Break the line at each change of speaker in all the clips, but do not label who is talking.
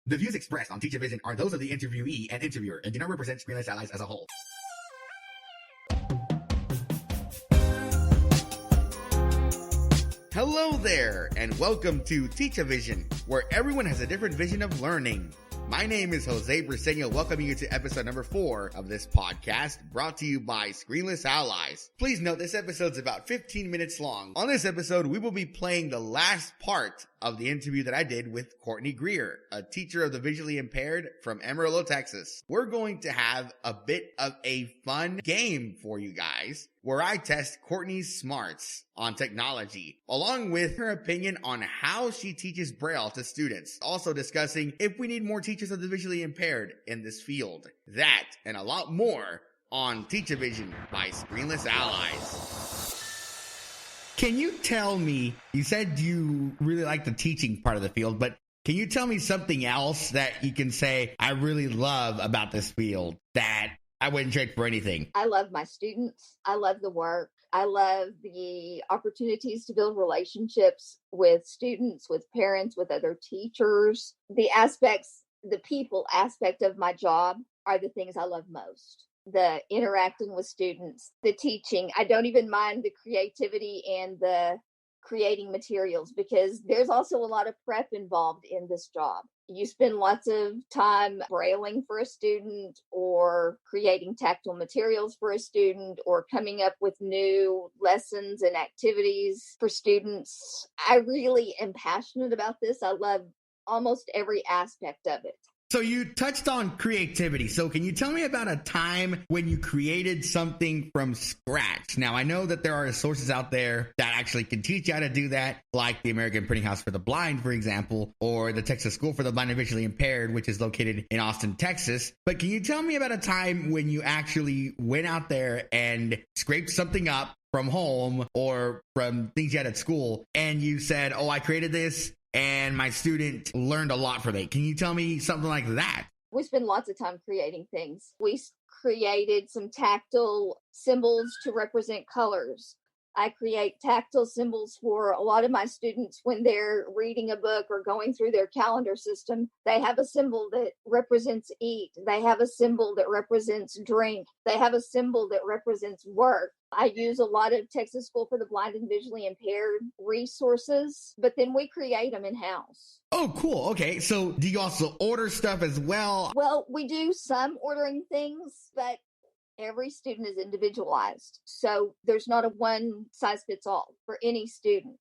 The views expressed on Teachavision are those of the interviewee and interviewer and do not represent Screenless Allies as a whole. Hello there, and welcome to Teachavision, where everyone has a different vision of learning. My name is Jose Briseño, welcoming you to episode number 4 of this podcast, brought to you by Screenless Allies. Please note this episode's about 15 minutes long. On this episode, we will be playing the last part of the interview that I did with Courtney Greer, a teacher of the visually impaired from Amarillo, Texas. We're going to have a bit of a fun game for you guys, where I test Courtney's smarts on technology, along with her opinion on how she teaches Braille to students. Also discussing if we need more teachers of the visually impaired in this field. That and a lot more on Teachavision by Screenless Allies. Can you tell me, you said you really like the teaching part of the field, but can you tell me something else that you can say, I really love about this field that I wouldn't trade for anything?
I love my students. I love the work. I love the opportunities to build relationships with students, with parents, with other teachers. The people aspect of my job are the things I love most. The interacting with students, the teaching. I don't even mind the creativity and the creating materials, because there's also a lot of prep involved in this job. You spend lots of time brailing for a student, or creating tactile materials for a student, or coming up with new lessons and activities for students. I really am passionate about this. I love almost every aspect of it.
So you touched on creativity. So can you tell me about a time when you created something from scratch? Now, I know that there are sources out there that actually can teach you how to do that, like the American Printing House for the Blind, for example, or the Texas School for the Blind and Visually Impaired, which is located in Austin, Texas. But can you tell me about a time when you actually went out there and scraped something up from home or from things you had at school, and you said, oh, I created this, and my student learned a lot from it? Can you tell me something like that?
We spend lots of time creating things. We created some tactile symbols to represent colors. I create tactile symbols for a lot of my students when they're reading a book or going through their calendar system. They have a symbol that represents eat. They have a symbol that represents drink. They have a symbol that represents work. I use a lot of Texas School for the Blind and Visually Impaired resources, but then we create them in-house.
Oh, cool. Okay. So do you also order stuff as well?
Well, we do some ordering things, but every student is individualized. So there's not a one size fits all for any student.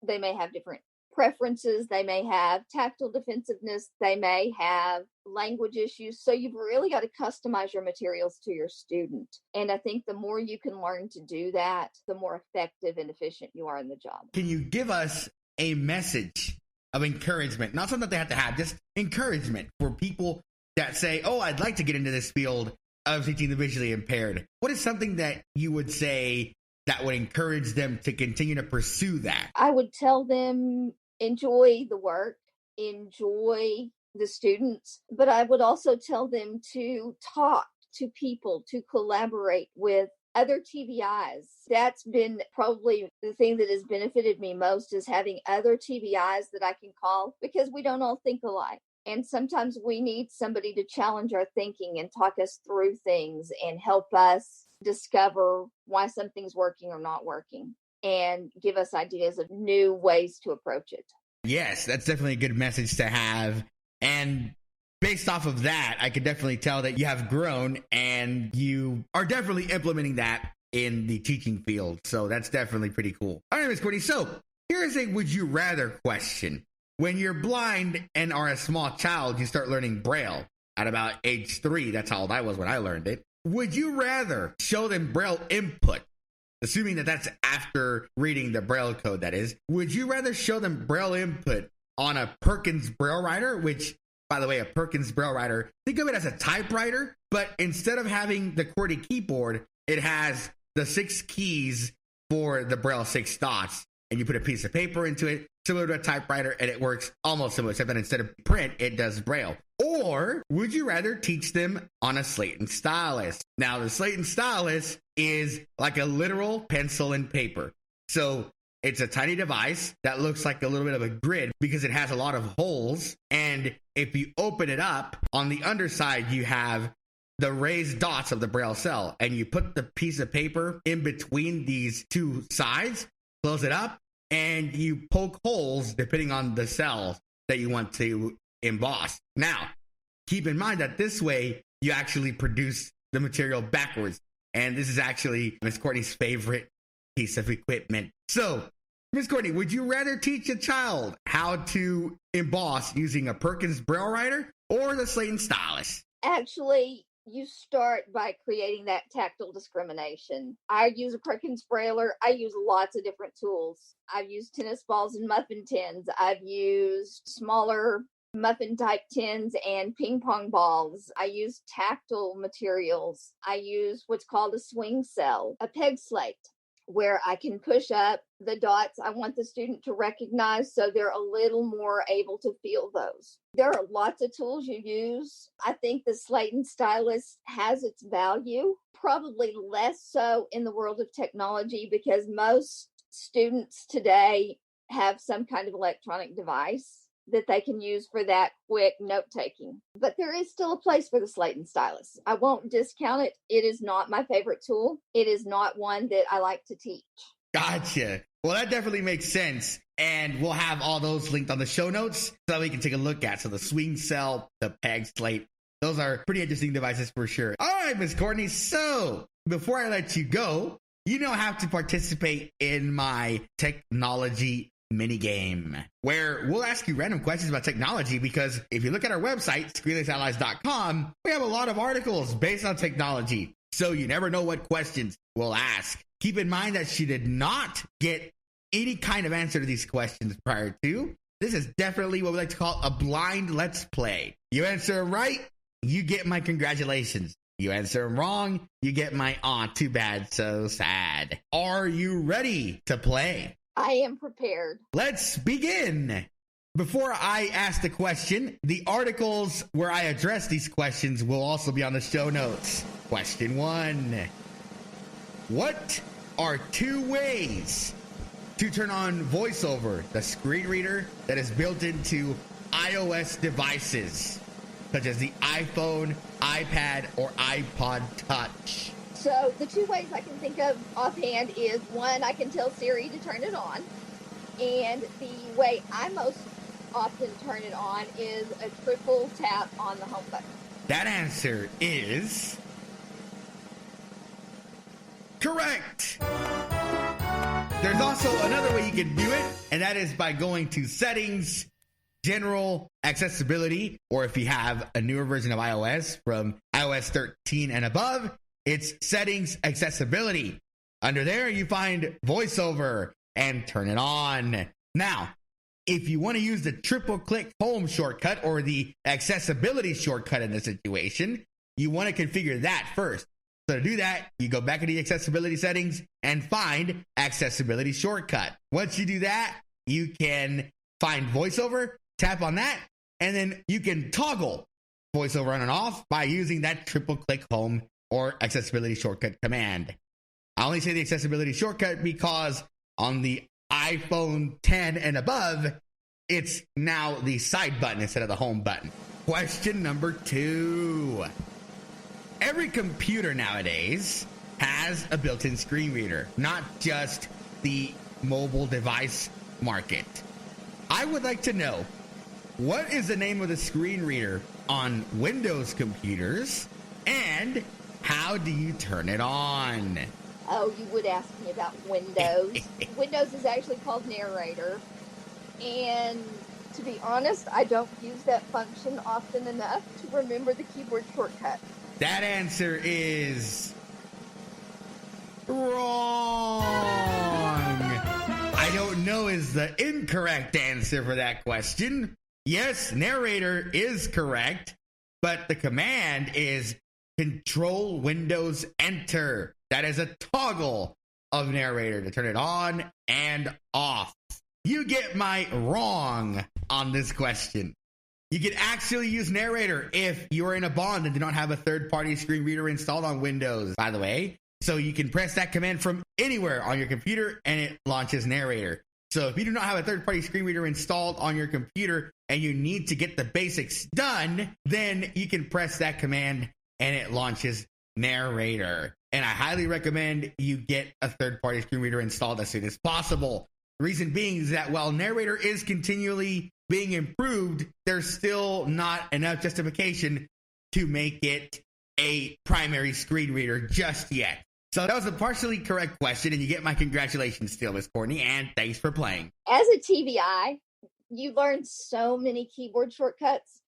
They may have different preferences. They may have tactile defensiveness. They may have language issues. So you've really got to customize your materials to your student. And I think the more you can learn to do that, the more effective and efficient you are in the job.
Can you give us a message of encouragement? Not something that they have to have, just encouragement for people that say, oh, I'd like to get into this field of teaching the visually impaired. What is something that you would say that would encourage them to continue to pursue that?
I would tell them, enjoy the work, enjoy the students, but I would also tell them to talk to people, to collaborate with other TVIs. That's been probably the thing that has benefited me most, is having other TVIs that I can call, because we don't all think alike. And sometimes we need somebody to challenge our thinking and talk us through things and help us discover why something's working or not working, and give us ideas of new ways to approach it.
Yes, that's definitely a good message to have. And based off of that, I could definitely tell that you have grown and you are definitely implementing that in the teaching field. So that's definitely pretty cool. All right, Ms. Courtney. So here's a would you rather question. When you're blind and are a small child, you start learning Braille at about age 3. That's how old I was when I learned it. Would you rather show them Braille input, assuming that that's after reading the Braille code, that is? Would you rather show them Braille input on a Perkins Braille writer, which, by the way, a Perkins Braille writer, think of it as a typewriter, but instead of having the QWERTY keyboard, it has the 6 keys for the Braille 6 dots, and you put a piece of paper into it, similar to a typewriter, and it works almost similar, except that instead of print, it does Braille. Or would you rather teach them on a slate and stylus? Now, the slate and stylus is like a literal pencil and paper. So It's a tiny device that looks like a little bit of a grid because it has a lot of holes. And if you open it up, on the underside, you have the raised dots of the Braille cell. And you put the piece of paper in between these two sides, close it up, and you poke holes depending on the cell that you want to emboss. Now, keep in mind that this way, you actually produce the material backwards. And this is actually Miss Courtney's favorite piece of equipment. So, Miss Courtney, would you rather teach a child how to emboss using a Perkins Braille writer or the Slate and Stylus?
Actually, you start by creating that tactile discrimination. I use a Perkins Brailer. I use lots of different tools. I've used tennis balls and muffin tins. I've used smaller muffin type tins and ping pong balls. I use tactile materials. I use what's called a swing cell, a peg slate, where I can push up the dots I want the student to recognize so they're a little more able to feel those. There are lots of tools you use. I think the Slate and Stylus has its value, probably less so in the world of technology because most students today have some kind of electronic device that they can use for that quick note taking. But there is still a place for the Slate and Stylus. I won't discount it. It is not my favorite tool. It is not one that I like to teach.
Gotcha. Well, that definitely makes sense. And we'll have all those linked on the show notes so we can take a look at. So the swing cell, the peg slate, those are pretty interesting devices for sure. All right, Miss Courtney. So before I let you go, you now have to participate in my technology minigame, where we'll ask you random questions about technology, because if you look at our website, screenlessallies.com, we have a lot of articles based on technology. So you never know what questions we'll ask. Keep in mind that she did not get any kind of answer to these questions prior to. This is definitely what we like to call a blind let's play. You answer right, you get my congratulations. You answer wrong, you get my too bad, so sad. Are you ready to play?
I am prepared.
Let's begin. Before I ask the question, the articles where I address these questions will also be on the show notes. Question 1. What are 2 ways to turn on VoiceOver, the screen reader that is built into iOS devices, such as the iPhone, iPad, or iPod Touch?
So the 2 ways I can think of offhand is, one, I can tell Siri to turn it on. And the way I most often turn it on is a triple tap on the home button.
That answer is correct. There's also another way you can do it, and that is by going to Settings, General, Accessibility, or if you have a newer version of iOS from iOS 13 and above, it's Settings, Accessibility. Under there, you find VoiceOver and turn it on. Now, if you want to use the triple click home shortcut or the accessibility shortcut in this situation, you want to configure that first. So to do that, you go back into the accessibility settings and find accessibility shortcut. Once you do that, you can find VoiceOver, tap on that, and then you can toggle VoiceOver on and off by using that triple click home or accessibility shortcut command. I only say the accessibility shortcut because on the iPhone 10 and above, it's now the side button instead of the home button. Question number 2. Every computer nowadays has a built-in screen reader, not just the mobile device market. I would like to know, what is the name of the screen reader on Windows computers, and how do you turn it on?
Oh, you would ask me about Windows. Windows is actually called Narrator. And to be honest, I don't use that function often enough to remember the keyboard shortcut.
That answer is wrong. I don't know is the incorrect answer for that question. Yes, Narrator is correct, but the command is Control Windows Enter. That is a toggle of Narrator to turn it on and off. You get my wrong on this question. You can actually use Narrator if you're in a bond and do not have a third-party screen reader installed on Windows, by the way. So you can press that command from anywhere on your computer and it launches Narrator. So if you do not have a third-party screen reader installed on your computer and you need to get the basics done, then you can press that command and it launches Narrator. And I highly recommend you get a third-party screen reader installed as soon as possible. The reason being is that while Narrator is continually being improved, there's still not enough justification to make it a primary screen reader just yet. So that was a partially correct question, and you get my congratulations still, Miss Courtney, and thanks for playing.
As a TVI, you learn so many keyboard shortcuts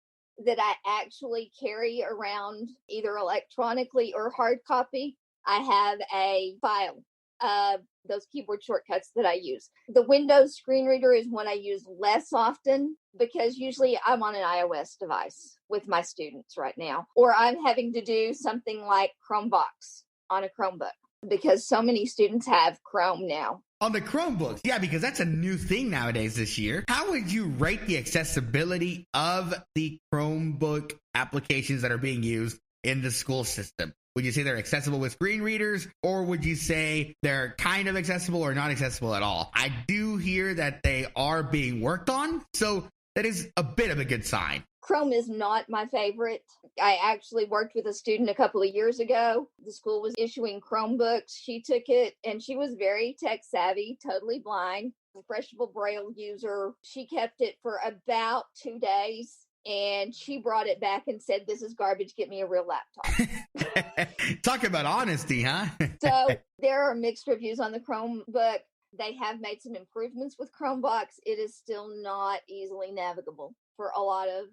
that I actually carry around either electronically or hard copy. I have a file of those keyboard shortcuts that I use. The Windows screen reader is one I use less often because usually I'm on an iOS device with my students right now, or I'm having to do something like Chromebox on a Chromebook because so many students have Chrome now.
On the Chromebooks, yeah, because that's a new thing nowadays this year. How would you rate the accessibility of the Chromebook applications that are being used in the school system? Would you say they're accessible with screen readers, or would you say they're kind of accessible or not accessible at all? I do hear that they are being worked on, so that is a bit of a good sign.
Chrome is not my favorite. I actually worked with a student a couple of years ago. The school was issuing Chromebooks. She took it and she was very tech savvy, totally blind, refreshable Braille user. She kept it for about 2 days and she brought it back and said, "This is garbage. Get me a real laptop."
Talk about honesty, huh?
So there are mixed reviews on the Chromebook. They have made some improvements with Chromebox. It is still not easily navigable for a lot of,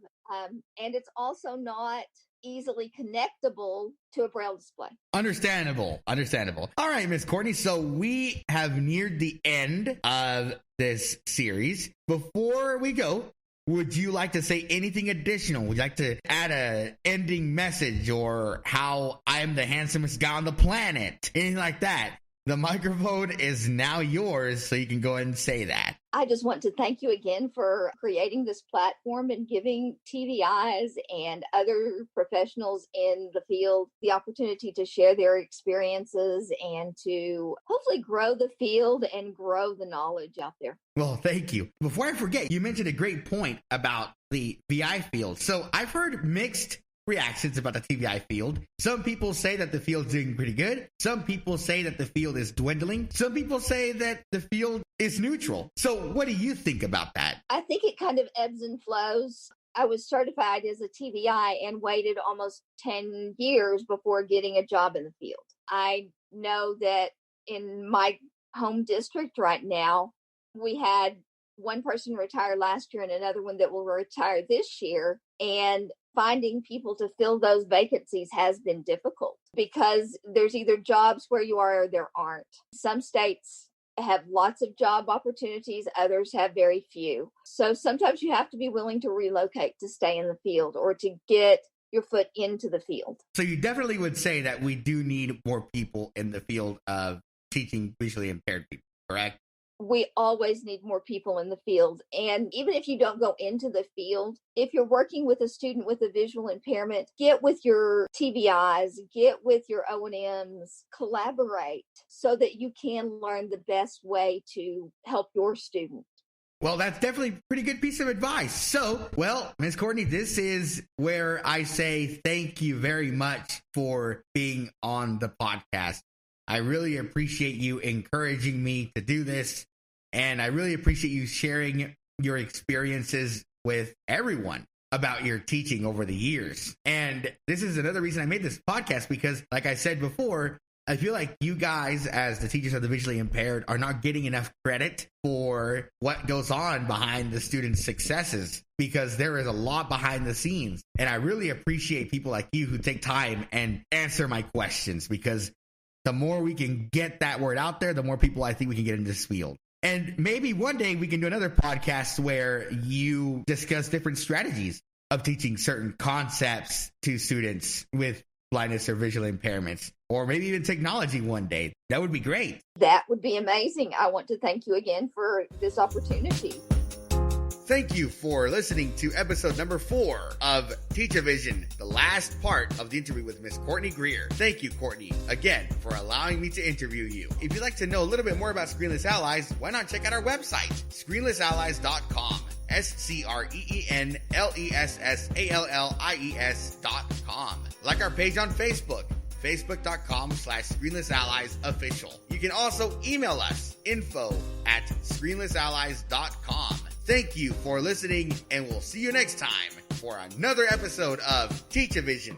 and it's also not easily connectable to a Braille display.
Understandable. All right, Miss Courtney. So we have neared the end of this series. Before we go, would you like to say anything additional? Would you like to add a ending message or how I'm the handsomest guy on the planet? Anything like that? The microphone is now yours, so you can go ahead and say that.
I just want to thank you again for creating this platform and giving TVIs and other professionals in the field the opportunity to share their experiences and to hopefully grow the field and grow the knowledge out there.
Well, thank you. Before I forget, you mentioned a great point about the VI field. So I've heard mixed reactions about the TVI field. Some people say that the field's doing pretty good. Some people say that the field is dwindling. Some people say that the field is neutral. So what do you think about that?
I think it kind of ebbs and flows. I was certified as a TVI and waited almost 10 years before getting a job in the field. I know that in my home district right now, we had one person retire last year and another one that will retire this year. And finding people to fill those vacancies has been difficult because there's either jobs where you are or there aren't. Some states have lots of job opportunities, others have very few. So sometimes you have to be willing to relocate to stay in the field or to get your foot into the field.
So you definitely would say that we do need more people in the field of teaching visually impaired people, correct?
We always need more people in the field. And even if you don't go into the field, if you're working with a student with a visual impairment, get with your TVIs, get with your O&Ms, collaborate so that you can learn the best way to help your student.
Well, that's definitely a pretty good piece of advice. So, well, Ms. Courtney, this is where I say thank you very much for being on the podcast. I really appreciate you encouraging me to do this. And I really appreciate you sharing your experiences with everyone about your teaching over the years. And this is another reason I made this podcast because, like I said before, I feel like you guys, as the teachers of the visually impaired, are not getting enough credit for what goes on behind the students' successes because there is a lot behind the scenes. And I really appreciate people like you who take time and answer my questions because the more we can get that word out there, the more people I think we can get in this field. And maybe one day we can do another podcast where you discuss different strategies of teaching certain concepts to students with blindness or visual impairments, or maybe even technology one day. That would be great.
That would be amazing. I want to thank you again for this opportunity.
Thank you for listening to episode number 4 of Teachavision, the last part of the interview with Miss Courtney Greer. Thank you, Courtney, again, for allowing me to interview you. If you'd like to know a little bit more about Screenless Allies, why not check out our website, screenlessallies.com. SCREENLESSALLIES.com. Like our page on Facebook, facebook.com/ScreenlessAlliesOfficial. You can also email us, info@screenlessallies.com. Thank you for listening, and we'll see you next time for another episode of Teachavision.